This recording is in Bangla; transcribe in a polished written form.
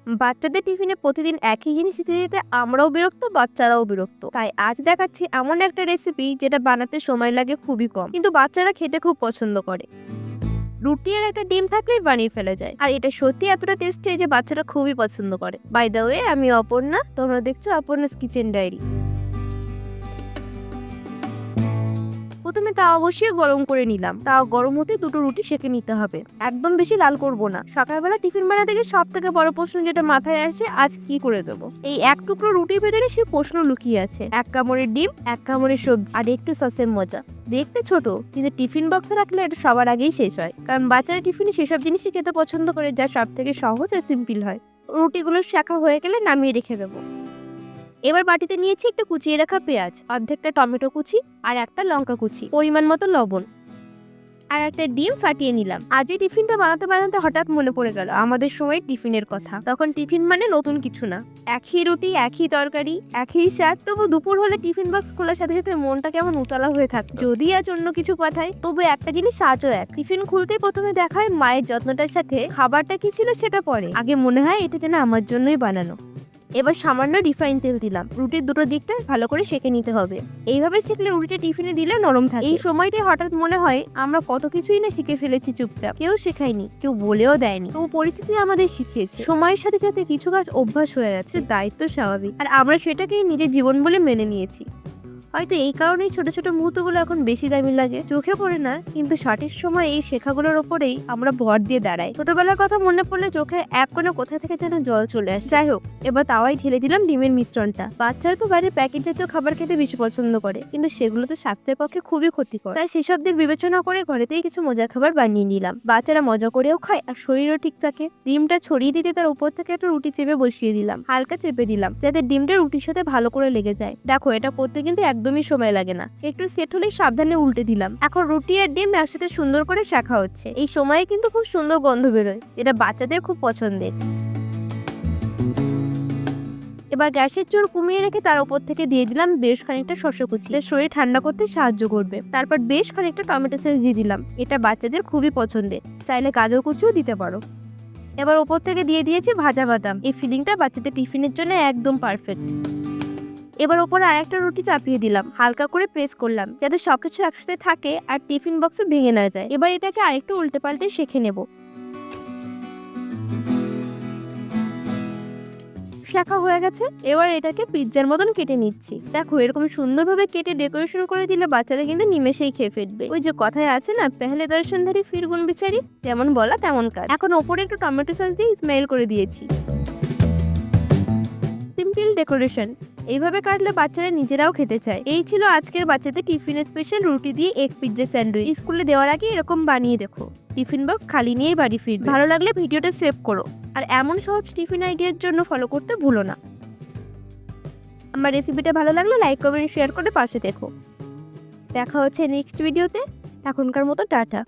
বাচ্চাদের টিফিনে প্রতিদিন একই জিনিস দিতে দিতে আমরাও বিরক্ত, বাচ্চারাও বিরক্ত। তাই আজ দেখাচ্ছি এমন একটা রেসিপি যেটা বানাতে সময় লাগে খুবই কম, কিন্তু বাচ্চারা খেতে খুব পছন্দ করে। রুটি আর একটা ডিম থাকলেই বানিয়ে ফেলা যায়, আর এটা সত্যি এতটা টেস্টি যে বাচ্চারা খুবই পছন্দ করে। বাই দ্য ওয়ে, আমি অপর্ণা, তোমরা দেখছো অপর্ণাস কিচেন ডায়েরি। প্রথমে তাও অবশ্যই গরম করে নিলাম। তাও গরম হতে দুটো রুটি সেঁকে নিতে হবে, একদম বেশি লাল করব না। সকালবেলা টিফিন বানাতে গিয়ে সব থেকে বড় প্রশ্ন যেটা মাথায় আসে, আজ কি করে দেবো। এই এক টুকরো রুটির ভেতরে সে প্রশ্ন লুকিয়ে আছে। এক কামড়ের ডিম, এক কামড়ের সবজি, আর একটু সসের মজা। দেখতে ছোট, কিন্তু টিফিন বক্সে রাখলে এটা সবার আগেই শেষ হয়, কারণ বাচ্চারা টিফিনে সেসব জিনিসই খেতে পছন্দ করে যা সব থেকে সহজ আর সিম্পল হয়। রুটিগুলো শাখা হয়ে গেলে নামিয়ে রেখে দেবো। এবার বাটিতে নিয়েছি একটু কুচিয়ে রাখা পেঁয়াজ, অর্ধেকটা টমেটো কুচি, আর একটা লঙ্কা কুচি, পরিমাণ মতো লবণ, আর একটা ডিম ফাটিয়ে নিলাম। আজ এই টিফিনটা বানাতে বানাতে হঠাৎ মনে পড়ে গেল আমাদের সময় টিফিনের কথা। তখন টিফিন মানে নতুন কিছু না, একই রুটি, একই তরকারি, একই স্বাদ। তবু দুপুর হলে টিফিন বক্স খোলার সাথে সাথে মনটা কেমন উতলা হয়ে থাকতো। যদি আজ অন্য কিছু পাঠায়, তবু একটা জিনিস আজও এক। টিফিন খুলতে প্রথমে দেখায় মায়ের যত্নটার সাথে খাবারটা কি ছিল সেটা পরে। আগে মনে হয় এটা যেন আমার জন্যই বানানো। এবার সামান্য রিফাইন তেল দিলাম। রুটির দুটো দিকটা ভালো করে সেঁকে নিতে হবে। এইভাবে সেঁকলে রুটিটা টিফিনে দিলে নরম থাকে। এই সময়টাই হঠাৎ মনে হয় আমরা কত কিছুই না শিখে ফেলেছি চুপচাপ। কেউ শেখায়নি, কেউ বলেও দেয়নি, তো পরিস্থিতি আমাদের শিখিয়েছে। সময়ের সাথে সাথে কিছু কাজ অভ্যাস হয়ে যাচ্ছে, দায়িত্ব স্বাভাবিক, আর আমরা সেটাকেই নিজের জীবন বলে মেনে নিয়েছি। হয়তো এই কারণেই ছোট ছোট মুহূর্তগুলো এখন বেশি দামি লাগে, চোখে পড়ে না, কিন্তু সঠিক সময় এই শেখাগুলোর ওপরেই আমরা ভর দিয়ে দাঁড়াই। ছোটবেলার কথা মনে পড়লে চোখে এক কোনো কোথা থেকে যেন জল চলে আসে। যাই হোক, এবার তাওয়াই ঢেলে দিলাম ডিমের মিশ্রণটা। বাচ্চারা তো বাইরে প্যাকেট জাতীয় খাবার খেতে বেশি পছন্দ করে, কিন্তু সেগুলো তো স্বাস্থ্যের পক্ষে খুবই ক্ষতিকর। তাই সেসব দিক বিবেচনা করে ঘরেতেই কিছু মজার খাবার বানিয়ে নিলাম। বাচ্চারা মজা করেও খায় আর শরীরও ঠিক থাকে। ডিমটা ছড়িয়ে দিতে তার উপর থেকে একটা রুটি চেপে বসিয়ে দিলাম, হালকা চেপে দিলাম যাতে ডিমটা রুটির সাথে ভালো করে লেগে যায়। দেখো, এটা করতে কিন্তু একদমই সময় লাগে না। একটু সেট হলেই সাবধানে উল্টে দিলাম। এখন রুটি আর ডিম একসাথে সুন্দর করে শাখা হচ্ছে। এই সময়ে কিন্তু খুব সুন্দর গন্ধ বেরোয়, এটা বাচ্চাদের খুব পছন্দের। এবার গ্যাসের জোর কমিয়ে রেখে তার উপর থেকে দিয়ে দিলাম বেশ খানিকটা শসা কুচি, যা শরীর ঠান্ডা করতে সাহায্য করবে। তারপর বেশ খানিকটা টমেটো সস দিয়ে দিলাম, এটা বাচ্চাদের খুবই পছন্দের। চাইলে গাজর কুচিও দিতে পারো। এবার উপর থেকে দিয়ে দিয়েছি ভাজা বাদাম। এই ফিলিংটা বাচ্চাদের টিফিনের জন্য একদম পারফেক্ট। এবার ওপরে আরেকটা রুটি চাপিয়ে দিলাম, হালকা করে প্রেস করলাম যাতে সবকিছু একসাথে থাকে আর টিফিন বক্সে ভেঙে না যায়। এবার এটাকে আরেকটু উল্টে পাল্টে সেঁকে নেব। শাখা হয়ে গেছে। এবার এটাকে পিৎজার মতন কেটে নিচ্ছি। দেখো, এরকম সুন্দরভাবে কেটে ডেকোরেশন করে দিলে বাচ্চারা কিন্তু নিমেষেই খেয়ে ফেলবে। ওই যে কথায় আছে না, পেহলে দর্শনধারী ফির গুণ বিচারি, যেমন বলা তেমন কাজ। এখন ওপরে একটু টমেটো সস দিয়ে স্মেল করে দিয়েছি। সিম্পল ডেকোরেশন, এইভাবে কাটলে বাচ্চারা নিজেরাও খেতে চায়। এই ছিল আজকের বাচ্চাদের টিফিনের স্পেশাল রুটি দিয়ে এগ পিৎজা স্যান্ডউইচ। স্কুলে দেওয়ার আগে এরকম বানিয়ে দেখো, টিফিন বক্স খালি নিয়েই বাড়ি ফিরবে। ভালো লাগলে ভিডিওটা সেভ করো, আর এমন সহজ টিফিন আইডিয়ার জন্য ফলো করতে ভুলো না। আমার রেসিপিটা ভালো লাগলে লাইক, কমেন্ট, শেয়ার করে পাশে দেখো। দেখা হচ্ছে নেক্সট ভিডিওতে। এখনকার মতো টাটা।